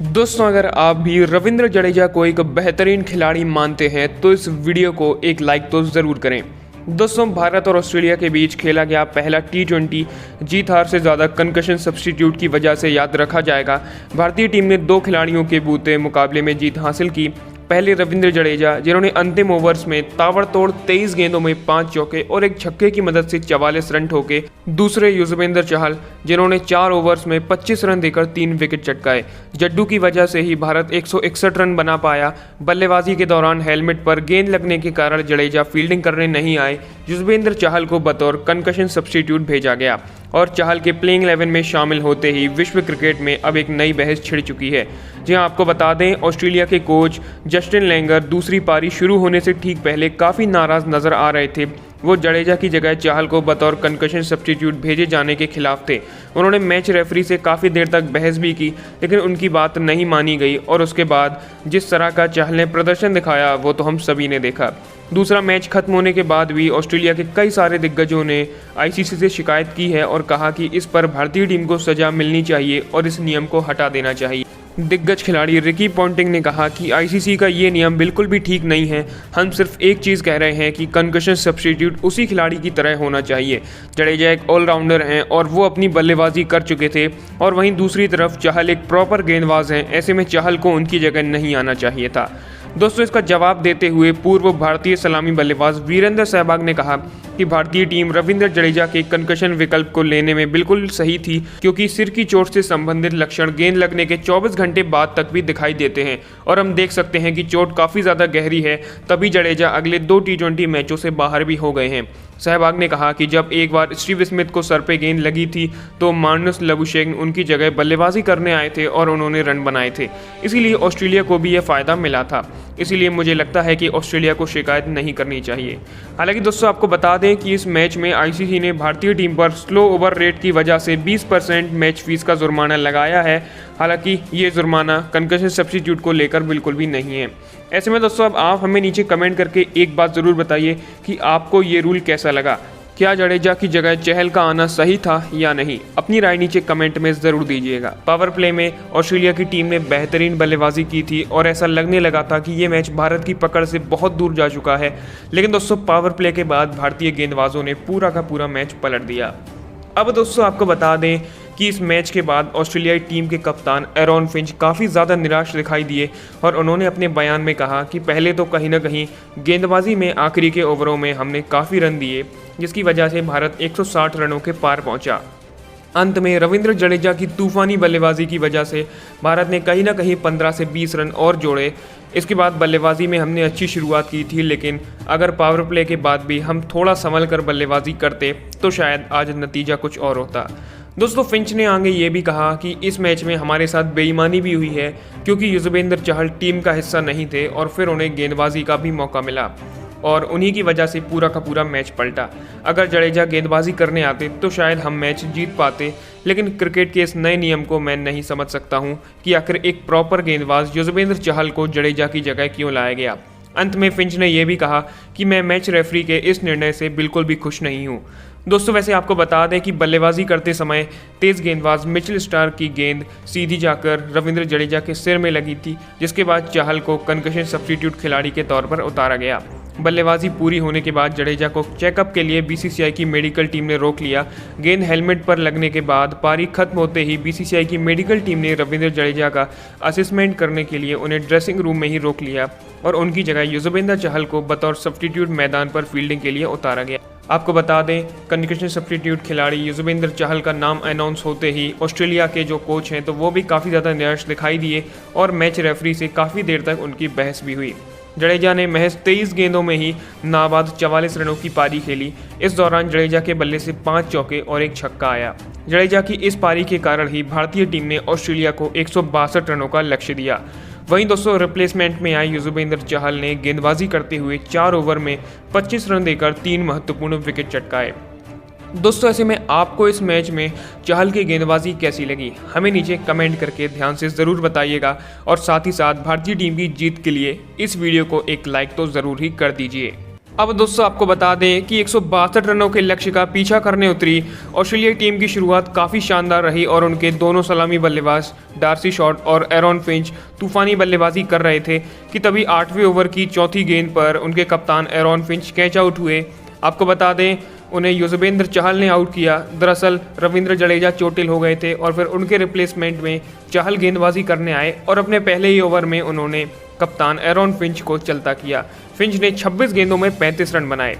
दोस्तों, अगर आप भी रविंद्र जडेजा को एक बेहतरीन खिलाड़ी मानते हैं तो इस वीडियो को एक लाइक तो ज़रूर करें। दोस्तों, भारत और ऑस्ट्रेलिया के बीच खेला गया पहला T20 जीत हार से ज़्यादा कंकशन सब्स्टिट्यूट की वजह से याद रखा जाएगा। भारतीय टीम ने 2 खिलाड़ियों के बूते मुकाबले में जीत हासिल की। पहले रविंद्र जडेजा, जिन्होंने अंतिम ओवर्स में ताबड़तोड़ 23 गेंदों में 5 चौके और एक छक्के की मदद से 44 रन ठोके। दूसरे युजवेंद्र चहल, जिन्होंने 4 ओवर्स में 25 रन देकर 3 विकेट चटकाए। जड्डू की वजह से ही भारत 161 रन बना पाया। बल्लेबाजी के दौरान हेलमेट पर गेंद लगने के कारण जडेजा फील्डिंग करने नहीं आए। युजवेंद्र चहल को बतौर कंकशन सब्स्टिट्यूट भेजा गया और चहल के प्लेइंग 11 में शामिल होते ही विश्व क्रिकेट में अब एक नई बहस छिड़ चुकी है। जी हाँ, आपको बता दें, ऑस्ट्रेलिया के कोच जस्टिन लैंगर दूसरी पारी शुरू होने से ठीक पहले काफ़ी नाराज़ नजर आ रहे थे। वो जडेजा की जगह चहल को बतौर कंकशन सब्स्टिट्यूट भेजे जाने के खिलाफ थे। उन्होंने मैच रेफरी से काफ़ी देर तक बहस भी की, लेकिन उनकी बात नहीं मानी गई और उसके बाद जिस तरह का चहल ने प्रदर्शन दिखाया वो तो हम सभी ने देखा। दूसरा मैच खत्म होने के बाद भी ऑस्ट्रेलिया के कई सारे दिग्गजों ने आईसीसी से शिकायत की है और कहा कि इस पर भारतीय टीम को सजा मिलनी चाहिए और इस नियम को हटा देना चाहिए। दिग्गज खिलाड़ी रिकी पॉन्टिंग ने कहा कि आईसीसी का ये नियम बिल्कुल भी ठीक नहीं है। हम सिर्फ एक चीज़ कह रहे हैं कि कंकशन सब्स्टिट्यूट उसी खिलाड़ी की तरह होना चाहिए। जडेजा एक ऑलराउंडर हैं और वो अपनी बल्लेबाजी कर चुके थे, और वहीं दूसरी तरफ चहल एक प्रॉपर गेंदबाज हैं। ऐसे में चहल को उनकी जगह नहीं आना चाहिए था। दोस्तों, इसका जवाब देते हुए पूर्व भारतीय सलामी बल्लेबाज वीरेंद्र सहवाग ने कहा कि भारतीय टीम रविंद्र जडेजा के कंकशन विकल्प को लेने में बिल्कुल सही थी, क्योंकि सिर की चोट से संबंधित लक्षण गेंद लगने के 24 घंटे बाद तक भी दिखाई देते हैं और हम देख सकते हैं कि चोट काफ़ी ज़्यादा गहरी है। तभी जडेजा अगले 2 T20 मैचों से बाहर भी हो गए हैं। सहवाग ने कहा कि जब एक बार स्टीव स्मिथ को सर पे गेंद लगी थी तो मार्नस लबुशेन उनकी जगह बल्लेबाजी करने आए थे और उन्होंने रन बनाए थे, इसीलिए ऑस्ट्रेलिया को भी यह फ़ायदा मिला था। इसीलिए मुझे लगता है कि ऑस्ट्रेलिया को शिकायत नहीं करनी चाहिए। हालांकि दोस्तों, आपको बता दें कि इस मैच में आईसीसी ने भारतीय टीम पर स्लो ओवर रेट की वजह से 20% मैच फीस का जुर्माना लगाया है। हालांकि ये जुर्माना कंकशन सब्स्टिट्यूट को लेकर बिल्कुल भी नहीं है। ऐसे में दोस्तों, अब आप हमें नीचे कमेंट करके एक बात ज़रूर बताइए कि आपको ये रूल कैसा लगा। क्या जडेजा की जगह चहल का आना सही था या नहीं? अपनी राय नीचे कमेंट में ज़रूर दीजिएगा। पावर प्ले में ऑस्ट्रेलिया की टीम ने बेहतरीन बल्लेबाजी की थी और ऐसा लगने लगा था कि ये मैच भारत की पकड़ से बहुत दूर जा चुका है, लेकिन दोस्तों पावर प्ले के बाद भारतीय गेंदबाजों ने पूरा का पूरा मैच पलट दिया। अब दोस्तों, आपको बता दें कि इस मैच के बाद ऑस्ट्रेलियाई टीम के कप्तान एरॉन फिंच काफ़ी ज़्यादा निराश दिखाई दिए और उन्होंने अपने बयान में कहा कि पहले तो कहीं ना कहीं गेंदबाजी में आखिरी के ओवरों में हमने काफ़ी रन दिए, जिसकी वजह से भारत 160 रनों के पार पहुंचा। अंत में रविंद्र जडेजा की तूफानी बल्लेबाजी की वजह से भारत ने कहीं ना कहीं 15 से 20 रन और जोड़े। इसके बाद बल्लेबाजी में हमने अच्छी शुरुआत की थी, लेकिन अगर पावर प्ले के बाद भी हम थोड़ा संभल कर बल्लेबाजी करते तो शायद आज नतीजा कुछ और होता। दोस्तों, फिंच ने आगे ये भी कहा कि इस मैच में हमारे साथ बेईमानी भी हुई है, क्योंकि युजवेंद्र चहल टीम का हिस्सा नहीं थे और फिर उन्हें गेंदबाजी का भी मौका मिला और उन्हीं की वजह से पूरा का पूरा मैच पलटा। अगर जडेजा गेंदबाजी करने आते तो शायद हम मैच जीत पाते, लेकिन क्रिकेट के इस नए नियम को मैं नहीं समझ सकता हूं कि आखिर एक प्रॉपर गेंदबाज युजवेंद्र चहल को जडेजा की जगह क्यों लाया गया। अंत में फिंच ने यह भी कहा कि मैं मैच रेफरी के इस निर्णय से बिल्कुल भी खुश नहीं हूं। दोस्तों, वैसे आपको बता दें कि बल्लेबाजी करते समय तेज गेंदबाज मिचेल स्टार्क की गेंद सीधी जाकर रविंद्र जडेजा के सिर में लगी थी, जिसके बाद चहल को कंकशन सब्स्टिट्यूट खिलाड़ी के तौर पर उतारा गया। बल्लेबाजी पूरी होने के बाद जडेजा को चेकअप के लिए बीसीसीआई की मेडिकल टीम ने रोक लिया। गेंद हेलमेट पर लगने के बाद पारी खत्म होते ही बीसीसीआई की मेडिकल टीम ने रविंद्र जडेजा का असेसमेंट करने के लिए उन्हें ड्रेसिंग रूम में ही रोक लिया और उनकी जगह युजवेंद्र चहल को बतौर सब्स्टिट्यूट मैदान पर फील्डिंग के लिए उतारा गया। आपको बता दें, कंकशन सब्स्टिट्यूट खिलाड़ी युजवेंद्र चहल का नाम अनाउंस होते ही ऑस्ट्रेलिया के जो कोच हैं तो वो भी काफ़ी ज़्यादा निराश दिखाई दिए और मैच रेफरी से काफ़ी देर तक उनकी बहस भी हुई। जडेजा ने महज 23 गेंदों में ही नाबाद 44 रनों की पारी खेली। इस दौरान जडेजा के बल्ले से 5 चौके और एक छक्का आया। जडेजा की इस पारी के कारण ही भारतीय टीम ने ऑस्ट्रेलिया को 162 रनों का लक्ष्य दिया। वहीं दोस्तों, रिप्लेसमेंट में आए युजवेंद्र चहल ने गेंदबाजी करते हुए 4 ओवर में 25 रन देकर 3 महत्वपूर्ण विकेट चटकाए। दोस्तों, ऐसे में आपको इस मैच में चहल की गेंदबाजी कैसी लगी? हमें नीचे कमेंट करके ध्यान से ज़रूर बताइएगा और साथ ही साथ भारतीय टीम की जीत के लिए इस वीडियो को एक लाइक तो ज़रूर ही कर दीजिए। अब दोस्तों आपको बता दें कि 162 रनों के लक्ष्य का पीछा करने उतरी ऑस्ट्रेलिया टीम की शुरुआत काफ़ी शानदार रही और उनके दोनों सलामी बल्लेबाज डार्सी शॉट और एरॉन फिंच तूफानी बल्लेबाजी कर रहे थे कि तभी 8वें ओवर की चौथी गेंद पर उनके कप्तान एरॉन फिंच कैच आउट हुए। आपको बता दें उन्हें युजवेंद्र चहल ने आउट किया। दरअसल रविंद्र जडेजा चोटिल हो गए थे और फिर उनके रिप्लेसमेंट में चहल गेंदबाजी करने आए और अपने पहले ही ओवर में उन्होंने कप्तान एरॉन फिंच को चलता किया। फिंच ने 26 गेंदों में 35 रन बनाए।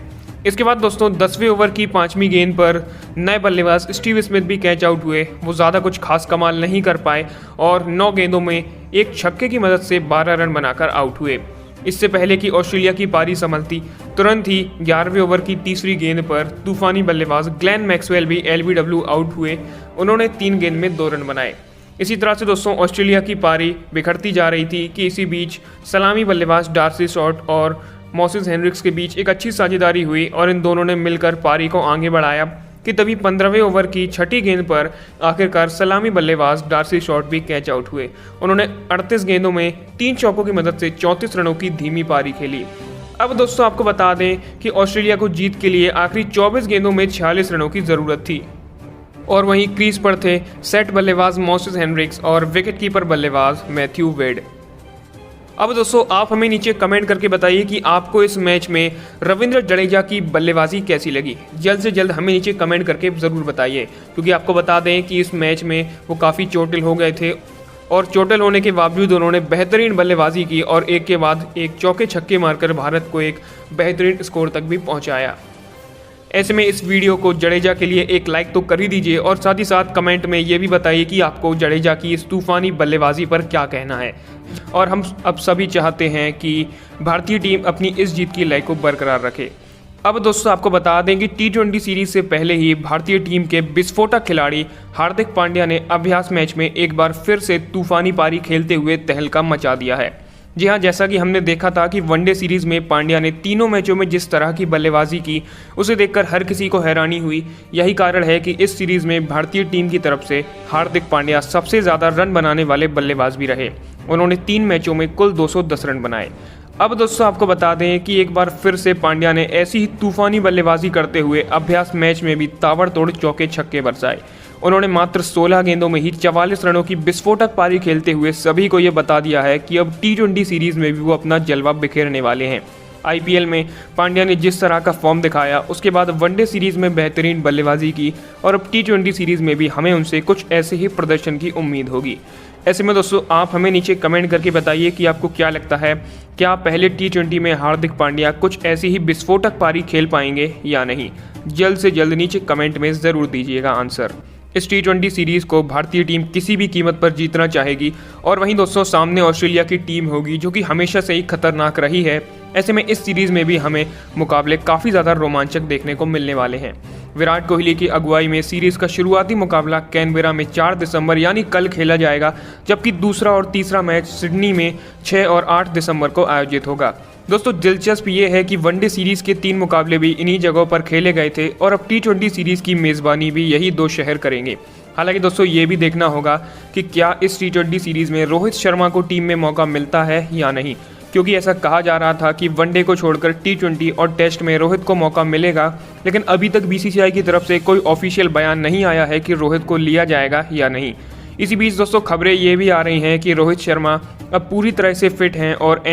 इसके बाद दोस्तों 10वें ओवर की 5वीं गेंद पर नए बल्लेबाज स्टीव स्मिथ भी कैच आउट हुए। वो ज़्यादा कुछ खास कमाल नहीं कर पाए और 9 गेंदों में एक छक्के की मदद से 12 रन बनाकर आउट हुए। इससे पहले कि ऑस्ट्रेलिया की पारी संभलती तुरंत ही 11वें ओवर की तीसरी गेंद पर तूफानी बल्लेबाज ग्लेन मैक्सवेल भी एलबीडब्ल्यू आउट हुए। उन्होंने 3 गेंद में 2 रन बनाए। इसी तरह से दोस्तों ऑस्ट्रेलिया की पारी बिखरती जा रही थी कि इसी बीच सलामी बल्लेबाज डार्सी शॉट और मोसेस हेनरिक्स के बीच एक अच्छी साझेदारी हुई और इन दोनों ने मिलकर पारी को आगे बढ़ाया कि तभी 15वें ओवर की छठी गेंद पर आखिरकार सलामी बल्लेबाज डार्सी शॉट भी कैच आउट हुए। उन्होंने 38 गेंदों में 3 चौकों की मदद से 34 रनों की धीमी पारी खेली। अब दोस्तों आपको बता दें कि ऑस्ट्रेलिया को जीत के लिए आखिरी 24 गेंदों में 46 रनों की ज़रूरत थी और वहीं क्रीज पर थे सेट बल्लेबाज मोसेस हेनरिक्स और विकेटकीपर बल्लेबाज मैथ्यू वेड। अब दोस्तों आप हमें नीचे कमेंट करके बताइए कि आपको इस मैच में रविंद्र जडेजा की बल्लेबाजी कैसी लगी। जल्द से जल्द हमें नीचे कमेंट करके ज़रूर बताइए, क्योंकि आपको बता दें कि इस मैच में वो काफ़ी चोटिल हो गए थे और चोटिल होने के बावजूद उन्होंने बेहतरीन बल्लेबाजी की और एक के बाद एक चौके छक्के मारकर भारत को एक बेहतरीन स्कोर तक भी पहुँचाया। ऐसे में इस वीडियो को जडेजा के लिए एक लाइक तो कर ही दीजिए और साथ ही साथ कमेंट में ये भी बताइए कि आपको जडेजा की इस तूफानी बल्लेबाजी पर क्या कहना है। और हम अब सभी चाहते हैं कि भारतीय टीम अपनी इस जीत की लय को बरकरार रखे। अब दोस्तों आपको बता दें कि T20 सीरीज से पहले ही भारतीय टीम के विस्फोटक खिलाड़ी हार्दिक पांड्या ने अभ्यास मैच में एक बार फिर से तूफानी पारी खेलते हुए तहलका मचा दिया है। जी हाँ, जैसा कि हमने देखा था कि वनडे सीरीज में पांड्या ने तीनों मैचों में जिस तरह की बल्लेबाजी की उसे देखकर हर किसी को हैरानी हुई। यही कारण है कि इस सीरीज में भारतीय टीम की तरफ से हार्दिक पांड्या सबसे ज़्यादा रन बनाने वाले बल्लेबाज भी रहे। उन्होंने 3 मैचों में कुल 210 रन बनाए। अब दोस्तों आपको बता दें कि एक बार फिर से पांड्या ने ऐसी ही तूफानी बल्लेबाजी करते हुए अभ्यास मैच में भी ताबड़तोड़ चौके छक्के बरसाए। उन्होंने मात्र 16 गेंदों में ही 44 रनों की विस्फोटक पारी खेलते हुए सभी को यह बता दिया है कि अब T20 सीरीज में भी वो अपना जलवा बिखेरने वाले हैं। IPL में पांड्या ने जिस तरह का फॉर्म दिखाया उसके बाद वनडे सीरीज में बेहतरीन बल्लेबाजी की और अब T20 सीरीज में भी हमें उनसे कुछ ऐसे ही प्रदर्शन की उम्मीद होगी। ऐसे में दोस्तों आप हमें नीचे कमेंट करके बताइए कि आपको क्या लगता है, क्या पहले T20 में हार्दिक पांड्या कुछ ऐसी ही विस्फोटक पारी खेल पाएंगे या नहीं। जल्द से जल्द नीचे कमेंट में ज़रूर दीजिएगा आंसर। इस T20 सीरीज़ को भारतीय टीम किसी भी कीमत पर जीतना चाहेगी और वहीं दोस्तों सामने ऑस्ट्रेलिया की टीम होगी जो कि हमेशा से ही खतरनाक रही है। ऐसे में इस सीरीज़ में भी हमें मुकाबले काफ़ी ज़्यादा रोमांचक देखने को मिलने वाले हैं। विराट कोहली की अगुवाई में सीरीज़ का शुरुआती मुकाबला कैनबेरा में 4 दिसंबर यानी कल खेला जाएगा, जबकि दूसरा और तीसरा मैच सिडनी में 6 और 8 दिसंबर को आयोजित होगा। दोस्तों दिलचस्प ये है कि वनडे सीरीज़ के 3 मुकाबले भी इन्हीं जगहों पर खेले गए थे और अब T20 सीरीज़ की मेज़बानी भी यही 2 शहर करेंगे। हालांकि दोस्तों ये भी देखना होगा कि क्या इस T20 सीरीज़ में रोहित शर्मा को टीम में मौका मिलता है या नहीं, क्योंकि ऐसा कहा जा रहा था कि वनडे को छोड़कर T20 और टेस्ट में रोहित को मौका मिलेगा, लेकिन अभी तक BCCI की तरफ से कोई ऑफिशियल बयान नहीं आया है कि रोहित को लिया जाएगा या नहीं। इसी बीच दोस्तों खबरें ये भी आ रही हैं कि रोहित शर्मा अब पूरी तरह से फिट हैं और